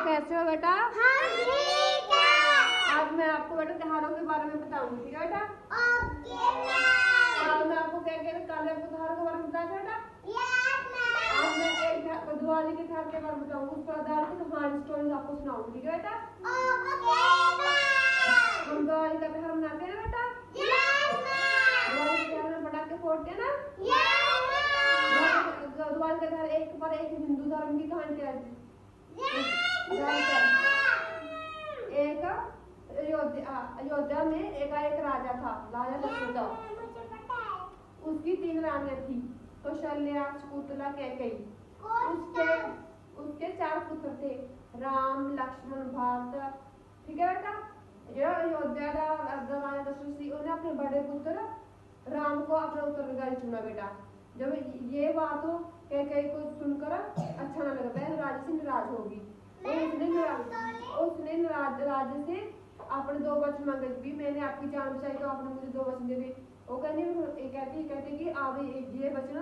कैसे हो बेटा? आज मैं आपको बेटा त्योहारों के बारे में बताऊंगी, ठीक है बेटा? आज मैं आपको क्या कह कल आपको त्योहारों के बारे में बताया बेटा? आज मैं एक दिवाली के त्योहार के बारे में बताऊंगी, उस पर आधारित कहानी स्टोरी आपको सुनाऊंगी, ठीक है बेटा? हम दिवाली का त्योहार मनाते हैं ना बेटा? दिवाली के त्योहार में पटाखे फोड़ते हैं ना? दिवाली का त्योहार एक पर एक हिंदू धर्म की कहानी क्या है? एक अयोध्या में एक राजा था, राजा दशरथ। उसकी 3 रानियां थी, कौशल्या, शकुंतला, कैकेयी। उसके 4 पुत्र थे, राम, लक्ष्मण, भरत, ठीक है बेटा? जो अयोध्या राजा दशरथ थी, उन्हें अपने बड़े पुत्र राम को अपना उत्तराधिकारी चुना बेटा। जब ये बात हो कैकेयी को सुनकर अच्छा न लगा, वह राजा से नाराज होगी। उसने राजा से अपने 2 वचन मांगे कि मैंने आपकी जान बचाई तो आपने मुझे 2 वचन दे दिए। वो कहती कि आप ये वचन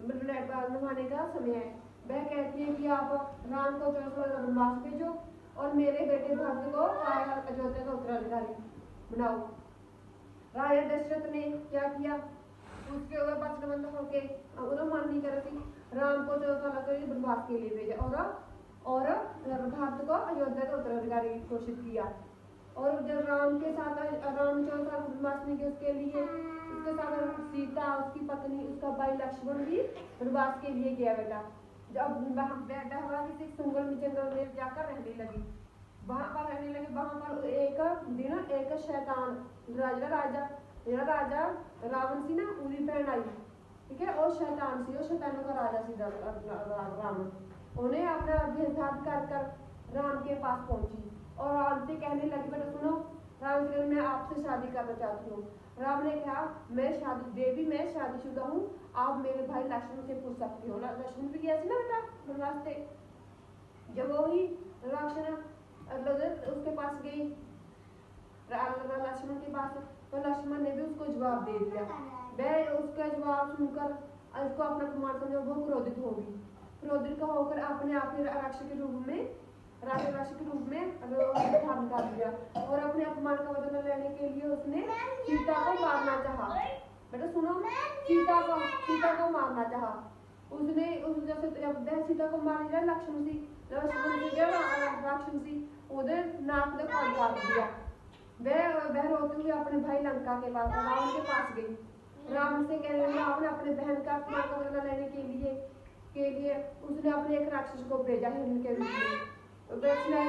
निभाने का समय है। वह कहती है कि आप राम को 14 साल वनवास भेजो और मेरे बेटे भरत को अयोध्या का उत्तराधिकारी बनाओ। राजा दशरथ ने क्या किया? उसके ऊपर वचनबद्ध होके उन्होंने मान नहीं कर रही, राम को 14 साल के वनवास के लिए भेजा और भारत को अयोध्या का उत्तराधिकारी घोषित किया। और जब राम 14 साल वनवास नहीं किया, उसके साथ सीता, उसकी पत्नी, उसका भाई लक्ष्मण भी वनवास के लिए गया बेटा। जब बेटा हुआ किसी सुंगल में जंगल में जाकर रहने लगी, वहां पर एक दिन एक शैतान राजा रावण सी ना पूरी बहन आई, ठीक है? और शैतान सी, और शैतानों का राजा सी रावण। उन्हें अपना भेदभाव कर राम के पास पहुंची और राम से कहने लगी, बेटा सुनो, राम से मैं आपसे शादी करना चाहती हूँ। राम ने कहा, मैं शादीशुदा हूँ, आप मेरे भाई लक्ष्मण से पूछ सकती हो। लक्ष्मण भी गया ना बेटा वनवास से। जब वही लक्ष्मण उसके पास गई, लक्ष्मण के पास, तो लक्ष्मण ने भी उसको जवाब दे दिया। वह उसका जवाब सुनकर उसको अपना अपमान समझा, वो क्रोधित होकर अपने आप ही राक्षस के रूप में धारण कर दिया और अपने अपमान का बदला लेने के लिए उसने सीता को मारना चाहा। बेटा सुनो, सीता को मारना चाहा। उसने सीता को मार दिया, राक्षसी उधर नाक में काट दिया। वह रोते हुए अपने भाई लंका के पास रावण के पास गई। रावण से कहने लगा, रावण अपने बहन का अपमान का बदला लेने के लिए उसने अपने एक राक्षस को भेजा हिरण के रूप में। बेटा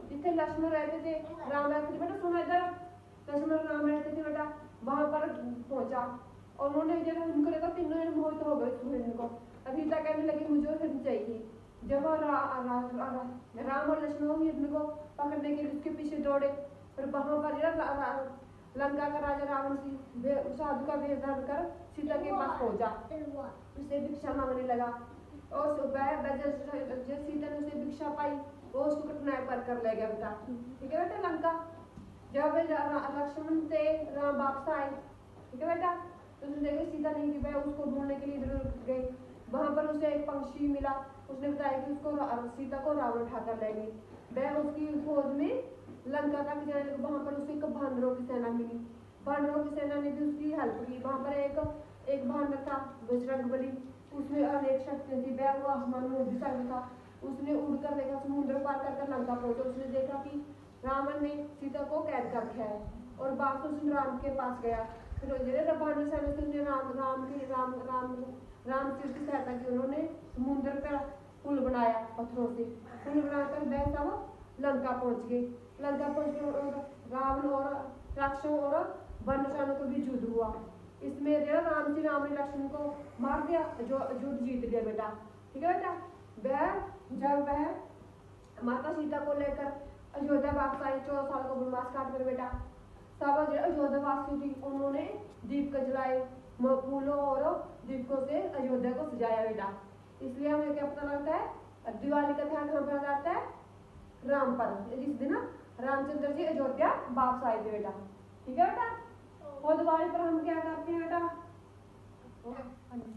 जिथे लक्ष्मण रहते थे, राम रहते थे बेटा, सुनो इधर, लक्ष्मण राम रहते थे बेटा, वहां पर पहुंचा और उन्होंने जब उनको देखा, तीनों जन मोहित हो गए हिरण को। सीता कहने लगी, मुझे हिरण चाहिए। जब राम और लक्ष्मण हिरण को पकड़ने के लिए उसके पीछे दौड़े, और वहां पर लंका का राजा रावण साधु का वेश धारण कर सीता के पास पहुंचा, उससे भिक्षा मांगने लगा। और सीता ने उसे भिक्षा पाई, वो उसको कठिनाई पर कर ले गया बेटा, ठीक है बेटा? लंका जब लक्ष्मण से राम वापस आए, ठीक है बेटा, तो उसने देखा सीता नहीं थी, वह उसको ढूंढने के लिए इधर गई। वहां पर उसे एक पंछी मिला, उसने बताया कि उसको सीता को रावण उठाकर ले गई। वह उसकी खोज में लंका तक जाने लगा। वहां पर उसे एक भांडरों की सेना मिली, भांडरों की सेना ने भी उसकी हेल्प की। वहां पर एक भांडर था बजरंगबली, उसमें अनेक शक्तियां थी, वह वो आसमान में उड़ सकता था। उसने उड़कर देखा, समुद्र पार कर लंका पहुंचा। उसने देखा कि रावण ने सीता को कैद कर रखा है और वापस उसने राम के पास गया। फिर भांडर सेना से उसने राम की सहायता की। उन्होंने समुद्र पर पुल बनाया, पत्थरों से पुल बनाकर वह सब लंका पहुंच गई। लंका पहुंच रावण और राक्षसों और वन सेना को भी युद्ध हुआ। इसमें राम ने लक्ष्मण को मार दिया, जो युद्ध जीत लिया बेटा, ठीक है बेटा? जब वह माता सीता को लेकर अयोध्या वापस आई, 14 साल को वनवास काट कर बेटा, सब अयोध्या वासी थी, उन्होंने दीप जलाए, फूलों और दीपकों से अयोध्या को सजाया बेटा। इसलिए हमें क्या पता लगता है, दिवाली का त्योहार कहाँ पर आता है? राम पर, जिस दिन रामचंद्र जी अयोध्या वापस आए थे बेटा, ठीक है बेटा? और दिवाली पर हम क्या करते हैं बेटा? हो गया।